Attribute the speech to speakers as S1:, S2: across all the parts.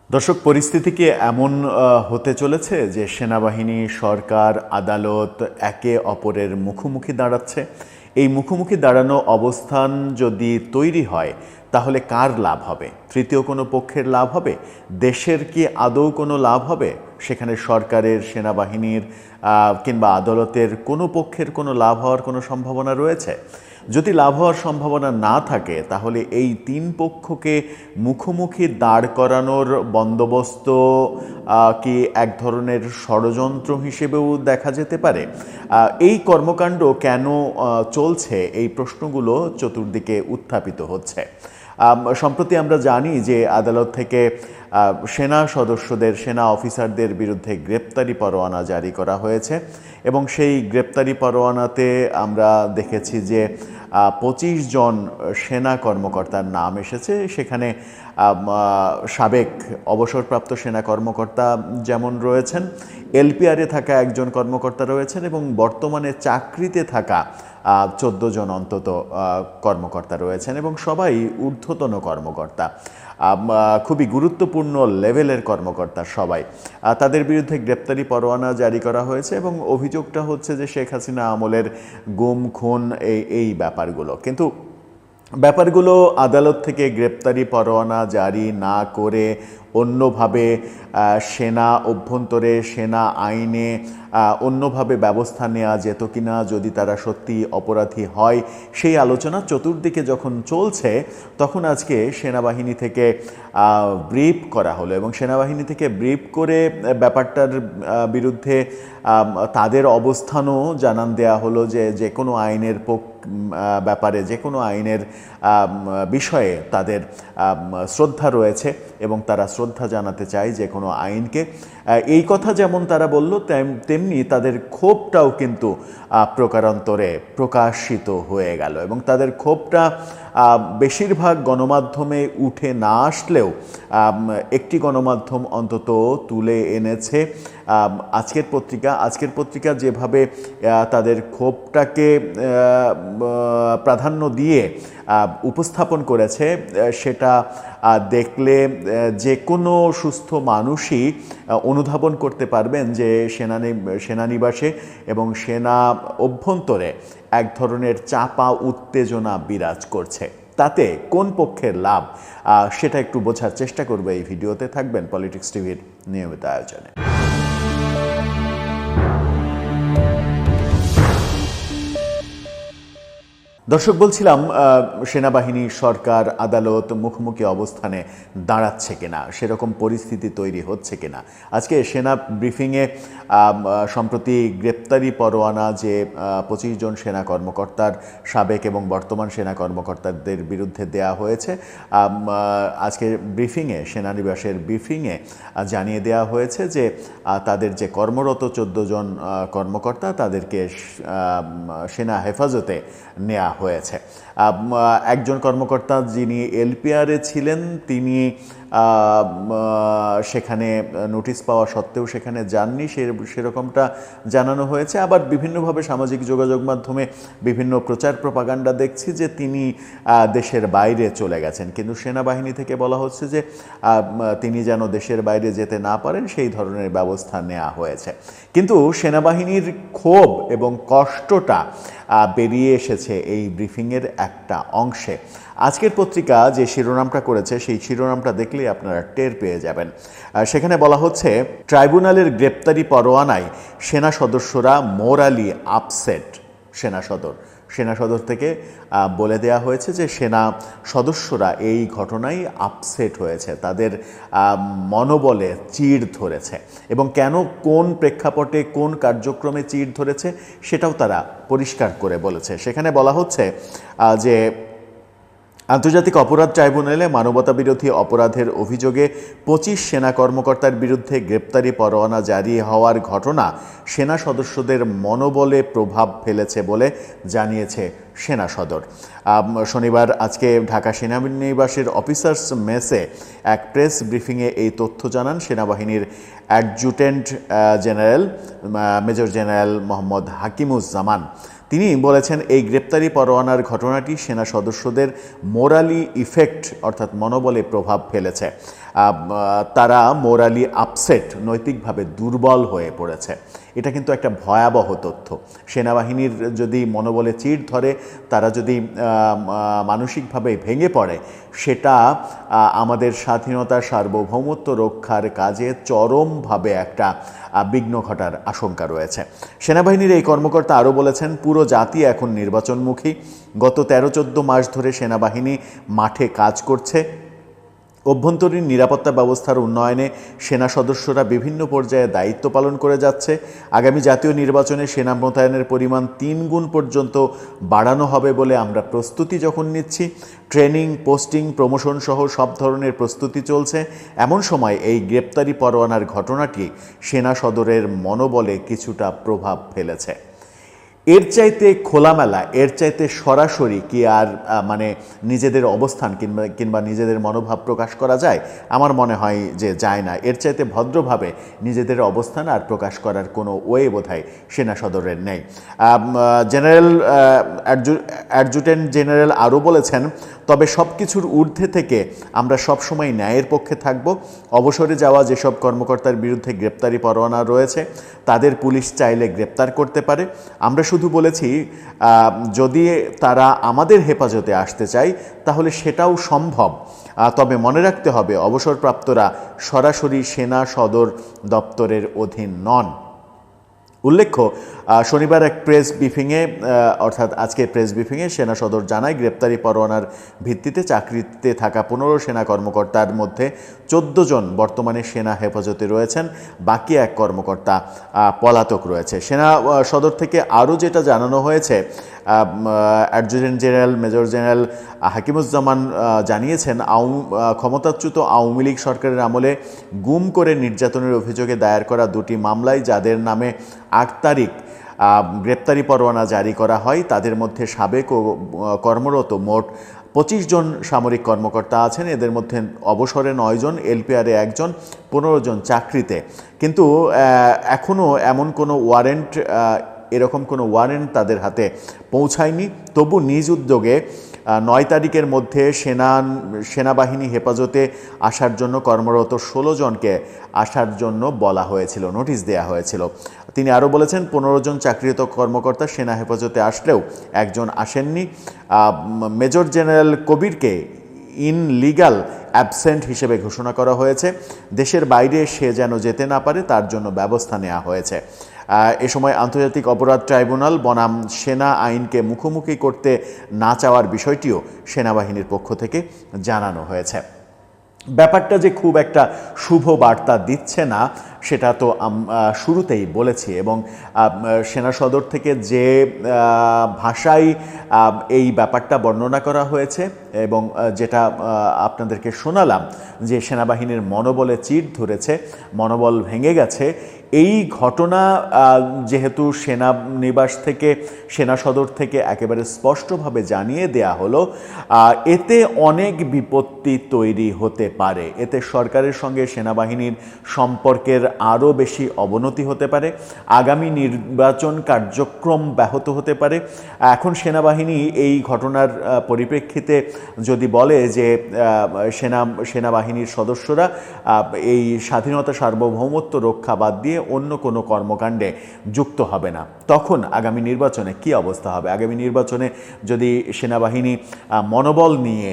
S1: দর্শক, পরিস্থিতি কি এমন হতে চলেছে যে সেনাবাহিনী, সরকার, আদালত একে অপরের মুখোমুখি দাঁড়াচ্ছে? এই মুখোমুখি দাঁড়ানো অবস্থান যদি তৈরি হয়, তাহলে কার লাভ হবে? তৃতীয় কোনো পক্ষের লাভ হবে? দেশের কি আদৌ কোনো লাভ হবে? সেখানে সরকারের, সেনাবাহিনীর কিংবা আদালতের কোনো পক্ষের কোনো লাভ হওয়ার কোনো সম্ভাবনা রয়েছে? যদি লাভ হওয়ার সম্ভাবনা না থাকে, তাহলে এই তিন পক্ষকে মুখোমুখি দাঁড় করানোর বন্দোবস্ত কি এক ধরনের ষড়যন্ত্র হিসেবেও দেখা যেতে পারে? এই কর্মকাণ্ড কেন চলছে, এই প্রশ্নগুলো চতুর্দিকে উত্থাপিত হচ্ছে। সম্প্রতি আমরা জানি যে আদালত থেকে সেনা সদস্যদের, সেনা অফিসারদের বিরুদ্ধে গ্রেপ্তারি পরোয়ানা জারি করা হয়েছে এবং সেই গ্রেপ্তারি পরোয়ানাতে আমরা দেখেছি যে 25 জন সেনা কর্মকর্তার নাম এসেছে। সেখানে সাবেক অবসরপ্রাপ্ত সেনা কর্মকর্তা যেমন রয়েছেন, এলপিআরে থাকা একজন কর্মকর্তা রয়েছেন এবং বর্তমানে চাকরিতে থাকা 14 জন অন্তত কর্মকর্তা রয়েছেন এবং সবাই ঊর্ধ্বতন কর্মকর্তা, খুবই গুরুত্বপূর্ণ লেভেলের কর্মকর্তা সবাই। তাদের বিরুদ্ধে গ্রেপ্তারি পরোয়ানা জারি করা হয়েছে এবং অভিযোগটা হচ্ছে যে শেখ হাসিনা আমলের গুম, খুন, এই ব্যাপারগুলো। কিন্তু ব্যাপারগুলো আদালত থেকে গ্রেপ্তারি পরোয়ানা জারি না করে অন্যভাবে সেনা অভ্যন্তরে, সেনা আইনে অন্যভাবে ব্যবস্থা নেওয়া যেত কিনা, যদি তারা সত্যি অপরাধী হয়, সেই আলোচনা চতুর্দিকে যখন চলছে, তখন আজকে সেনাবাহিনী থেকে ব্রিফ করা হলো এবং সেনাবাহিনী থেকে ব্রিফ করে ব্যাপারটার বিরুদ্ধে তাদের অবস্থানও জানান দেয়া হলো যে যে কোনো আইনের ব্যাপারে, যে কোনো আইনের বিষয়ে তাদের শ্রদ্ধা রয়েছে এবং তারা শ্রদ্ধা জানাতে চায় যে কোনো আইনকে। এই কথা যেমন তারা বলল, তেমনি তাদের ক্ষোভটাও কিন্তু প্রকারান্তরে প্রকাশিত হয়ে গেল এবং তাদের ক্ষোভটা বেশিরভাগ গণমাধ্যমে উঠে না আসলেও একটি গণমাধ্যম অন্তত তুলে এনেছে। আজকের পত্রিকা যেভাবে তাদের ক্ষোভটাকে প্রাধান্য দিয়ে উপস্থাপন করেছে, সেটা দেখলে যে কোনো সুস্থ মানুষই অনুধাবন করতে পারবেন যে সেনানিবাসে এবং সেনা অভ্যন্তরে এক ধরনের চাপা উত্তেজনা বিরাজ করছে। তাতে কোন পক্ষের লাভ, সেটা একটু বোঝার চেষ্টা করবে এই ভিডিওতে। থাকবেন পলিটিক্স টিভির নিয়মিত আয়োজনে। দর্শক, বলছিলাম সেনাবাহিনী, সরকার, আদালত মুখোমুখি অবস্থানে দাঁড়াচ্ছে কিনা, সেরকম পরিস্থিতি তৈরি হচ্ছে কিনা। আজকে সেনা ব্রিফিংয়ে সম্প্রতি গ্রেপ্তারি পরোয়ানা যে 25 জন সেনা কর্মকর্তার, সাবেক এবং বর্তমান সেনা কর্মকর্তাদের বিরুদ্ধে দেয়া হয়েছে, আজকে ব্রিফিংয়ে, সেনানিবাসের ব্রিফিংয়ে জানিয়ে দেওয়া হয়েছে যে তাদের যে কর্মরত 14 জন কর্মকর্তা, তাদেরকে সেনা হেফাজতে নেওয়া হয়েছে। একজন কর্মকর্তা যিনি এলপিআরে ছিলেন, তিনি সেখানে নোটিশ পাওয়া সত্ত্বেও সেখানে যাননি, সেরকমটা জানানো হয়েছে। আবার বিভিন্নভাবে সামাজিক যোগাযোগ মাধ্যমে বিভিন্ন প্রচার প্রপাগান্ডা দেখছি যে তিনি দেশের বাইরে চলে গেছেন, কিন্তু সেনাবাহিনী থেকে বলা হচ্ছে যে তিনি যেন দেশের বাইরে যেতে না পারেন সেই ধরনের ব্যবস্থা নেওয়া হয়েছে। কিন্তু সেনাবাহিনীর ক্ষোভ এবং কষ্টটা বেরিয়ে এসেছে এই ব্রিফিংয়ের একটা অংশে। আজকের পত্রিকা যে শিরোনামটা করেছে, সেই শিরোনামটা দেখলেই আপনারা টের পেয়ে যাবেন। সেখানে বলা হচ্ছে, ট্রাইব্যুনালের গ্রেপ্তারি পরোয়ানায় সেনা সদস্যরা মোরালি আপসেট। সেনা সদর থেকে বলে দেয়া হয়েছে যে সেনা সদস্যরা এই ঘটনায় আপসেট হয়েছে, তাদের মনোবলে চিড় ধরেছে এবং কেন, কোন প্রেক্ষাপটে, কোন কার্যক্রমে চিড় ধরেছে সেটাও তারা পরিষ্কার করে বলেছে। সেখানে বলা হচ্ছে যে আন্তর্জাতিক অপরাধ ট্রাইব্যুনালে মানবতাবিরোধী অপরাধের অভিযোগে 25 সেনা কর্মকর্তার বিরুদ্ধে গ্রেপ্তারি পরোয়ানা জারি হওয়ার ঘটনা সেনা সদস্যদের মনোবলে প্রভাব ফেলেছে বলে জানিয়েছে সেনা সদর। শনিবার আজকে ঢাকা সেনানিবাসের অফিসার্স মেসে এক প্রেস ব্রিফিংয়ে এই তথ্য জানান সেনাবাহিনীর adjutant general major general Mohammad Hakimuzzaman. তিনি বলেছেন, এই গ্রেপ্তারি পরোয়ানার ঘটনাটি সেনা সদস্যদের মোরালি ইফেক্ট অর্থাৎ মনোবলে প্রভাব ফেলেছে। তারা মোরালি আপসেট, নৈতিকভাবে দুর্বল হয়ে পড়েছে। এটা কিন্তু একটা ভয়াবহ তথ্য। সেনাবাহিনীর যদি মনোবলে চিড় ধরে, তারা যদি মানসিকভাবে ভেঙে পড়ে, সেটা আমাদের স্বাধীনতা সার্বভৌমত্ব রক্ষার কাজে চরমভাবে একটা বিঘ্ন ঘটার আশঙ্কা রয়েছে। সেনাবাহিনীর এই কর্মকর্তা আরও বলেছেন, পুরো জাতি এখন নির্বাচনমুখী। গত 13-14 মাস ধরে সেনাবাহিনী মাঠে কাজ করছে। অভ্যন্তরীণ নিরাপত্তা ব্যবস্থার উন্নয়নে সেনা সদস্যরা বিভিন্ন পর্যায়ে দায়িত্ব পালন করে যাচ্ছে। আগামী জাতীয় নির্বাচনে সেনা মোতায়েনের পরিমাণ 3 গুণ পর্যন্ত বাড়ানো হবে বলে আমরা প্রস্তুতি যখন নিচ্ছি। ট্রেনিং, পোস্টিং, প্রমোশন সহ সব ধরনের প্রস্তুতি চলছে। এমন সময় এই গ্রেপ্তারি পরোয়ানার ঘটনাটি সেনা সদরের মনোবলে কিছুটা প্রভাব ফেলেছে। এর চাইতে খোলামেলা, এর চাইতে সরাসরি কি আর মানে নিজেদের অবস্থান কিংবা নিজেদের মনোভাব প্রকাশ করা যায়? আমার মনে হয় যে যায় না। এর চাইতে ভদ্রভাবে নিজেদের অবস্থান আর প্রকাশ করার কোনো ওয়ে বোধহয় সেনা সদরের নেই। জেনারেল অ্যাডজুটেন্ট জেনারেল আরও বলেছেন, তবে সব কিছুর ঊর্ধ্বে থেকে আমরা সবসময় ন্যায়ের পক্ষে থাকব। অবসরে যাওয়া যেসব কর্মকর্তার বিরুদ্ধে গ্রেপ্তারি পরোয়ানা রয়েছে, তাদের পুলিশ চাইলে গ্রেপ্তার করতে পারে। আমরা শুধু বলেছি, যদি তারা আমাদের হেফাজতে আসতে চায় তাহলে সেটাও সম্ভব। তবে মনে রাখতে হবে, অবসরপ্রাপ্তরা সরাসরি সেনা সদর দপ্তরের অধীন নন। উল্লেখ্য, শনিবার এক প্রেস ব্রিফিংয়ে, অর্থাৎ আজকের প্রেস ব্রিফিংয়ে সেনা সদর জানায়, গ্রেপ্তারি পরোয়ানার ভিত্তিতে চাকরিতে থাকা 15 সেনা কর্মকর্তার মধ্যে 14 জন বর্তমানে সেনা হেফাজতে রয়েছেন, বাকি এক কর্মকর্তা পলাতক রয়েছে। সেনা সদর থেকে আরও যেটা জানানো হয়েছে, adjutant general major general Hakimuzzaman জানিয়েছেন, ক্ষমতাচ্যুত আওয়ামী লীগ সরকারের আমলে গুম করে নির্যাতনের অভিযোগে দায়ের করা 2টি মামলায় যাদের নামে 8 তারিখ গ্রেপ্তারি পরোয়ানা জারি করা হয়, তাদের মধ্যে সাবেক ও কর্মরত মোট 25 জন সামরিক কর্মকর্তা আছেন। এদের মধ্যে অবসরে 9 জন, এলপিআরে 1 জন, 15 জন চাকরিতে। কিন্তু এখনও এমন কোনো এরকম কোনো ওয়ারেন্ট তাদের হাতে পৌঁছায়নি। তবু নিজ উদ্যোগে 9 তারিখের মধ্যে সেনাবাহিনী হেফাজতে আসার জন্য কর্মরত 16 জনকে আসার জন্য বলা হয়েছিল, নোটিশ দেওয়া হয়েছিল। তিনি আরও বলেছেন, 15 জন চাকরিরত কর্মকর্তা সেনা হেফাজতে আসলেও 1 জন আসেননি। মেজর জেনারেল কবিরকে ইনলিগাল অ্যাবসেন্ট হিসেবে ঘোষণা করা হয়েছে। দেশের বাইরে সে যেন যেতে না পারে তার জন্য ব্যবস্থা নেওয়া হয়েছে। এ সময় আন্তর্জাতিক অপরাধ ট্রাইব্যুনাল বনাম সেনা আইনকে মুখোমুখি করতে না চাওয়ার বিষয়টিও সেনাবাহিনীর পক্ষ থেকে জানানো হয়েছে। ব্যাপারটা যে খুব একটা শুভ বার্তা দিচ্ছে না, সেটা তো শুরুতেই বলেছি। এবং সেনা সদর থেকে যে ভাষায় এই ব্যাপারটা বর্ণনা করা হয়েছে এবং যেটা আপনাদেরকে শোনালাম, যে সেনাবাহিনীর মনোবলে চিড় ধরেছে, মনোবল ভেঙে গেছে, এই ঘটনা যেহেতু সেনানিবাস থেকে, সেনা সদর থেকে একেবারে স্পষ্টভাবে জানিয়ে দেয়া হলো, এতে অনেক বিপত্তি তৈরি হতে পারে। এতে সরকারের সঙ্গে সেনাবাহিনীর সম্পর্কের আরও বেশি অবনতি হতে পারে। আগামী নির্বাচন কার্যক্রম ব্যাহত হতে পারে। এখন সেনাবাহিনী এই ঘটনার পরিপ্রেক্ষিতে যদি বলে যে সেনাবাহিনীর সদস্যরা এই স্বাধীনতা সার্বভৌমত্ব রক্ষা বাদ দিয়ে অন্য কোনো কর্মকাণ্ডে যুক্ত হবে না, তখন আগামী নির্বাচনে কি অবস্থা হবে? আগামী নির্বাচনে যদি সেনাবাহিনী মনোবল নিয়ে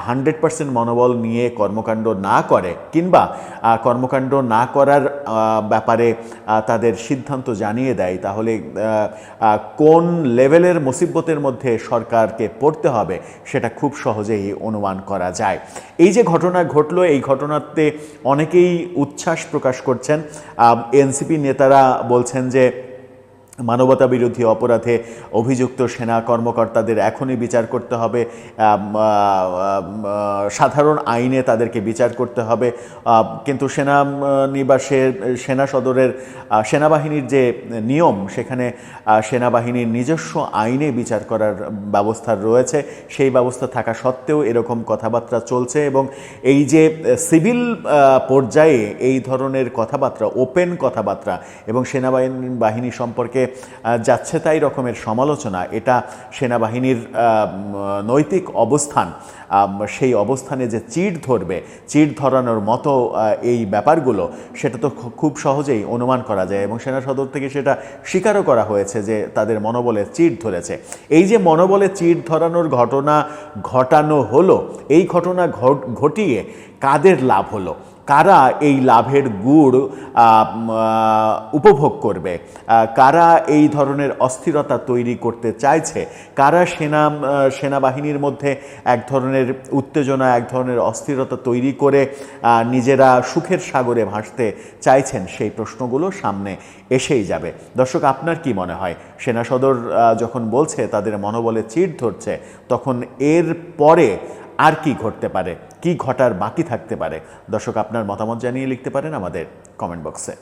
S1: 100% মনোবল নিয়ে কর্মকাণ্ড না করে, কিংবা কর্মকাণ্ড না করার ব্যাপারে তাদের সিদ্ধান্ত জানিয়ে দেয়, তাহলে কোন লেভেলের মুসিবতের মধ্যে সরকারকে পড়তে হবে সেটা খুব সহজেই অনুমান করা যায়। এই যে ঘটনা ঘটলো, এই ঘটনাতে অনেকেই উচ্ছ্বাস প্রকাশ করছেন। এনসিপি নেতারা বলছেন যে মানবতা বিরোধী অপরাধে অভিযুক্ত সেনা কর্মকর্তাদের এখনই বিচার করতে হবে, সাধারণ আইনে তাদেরকে বিচার করতে হবে। কিন্তু সেনানিবাসের, সেনা সদরের সেনাবাহিনীর যে নিয়ম, সেখানে সেনাবাহিনীর নিজস্ব আইনে বিচার করার ব্যবস্থা রয়েছে। সেই ব্যবস্থা থাকা সত্ত্বেও এরকম কথাবার্তা চলছে এবং এই যে সিভিল পর্যায়ে এই ধরনের কথাবার্তা, ওপেন কথাবার্তা এবং সেনাবাহিনী সম্পর্কে যাচ্ছে তাই রকমের সমালোচনা, এটা সেনাবাহিনীর নৈতিক অবস্থান, সেই অবস্থানে যে চিড় ধরবে, চিড় ধরানোর মতো এই ব্যাপারগুলো, সেটা তো খুব সহজেই অনুমান করা যায় এবং সেনা সদর থেকে সেটা স্বীকারও করা হয়েছে যে তাদের মনোবলে চিড় ধরেছে। এই যে মনোবলে চিড় ধরানোর ঘটনা ঘটানো হলো, এই ঘটনা ঘটিয়ে কাদের লাভ হলো, কারা এই লাভের গুড় উপভোগ করবে, কারা এই ধরনের অস্থিরতা তৈরি করতে চাইছে, কারা সেনাবাহিনীর মধ্যে এক ধরনের উত্তেজনা, এক ধরনের অস্থিরতা তৈরি করে নিজেরা সুখের সাগরে ভাসতে চাইছেন, সেই প্রশ্নগুলো সামনে এসেই যাবে। দর্শক, আপনার কি মনে হয়, সেনা সদর যখন বলছে তাদের মনোবলে চিড় ধরছে, তখন এর পরে আর কি ঘটতে পারে, কি ঘটার বাকি থাকতে পারে? দর্শক, আপনার মতামত জানিয়ে লিখতে পারেন আমাদের কমেন্ট বক্সে।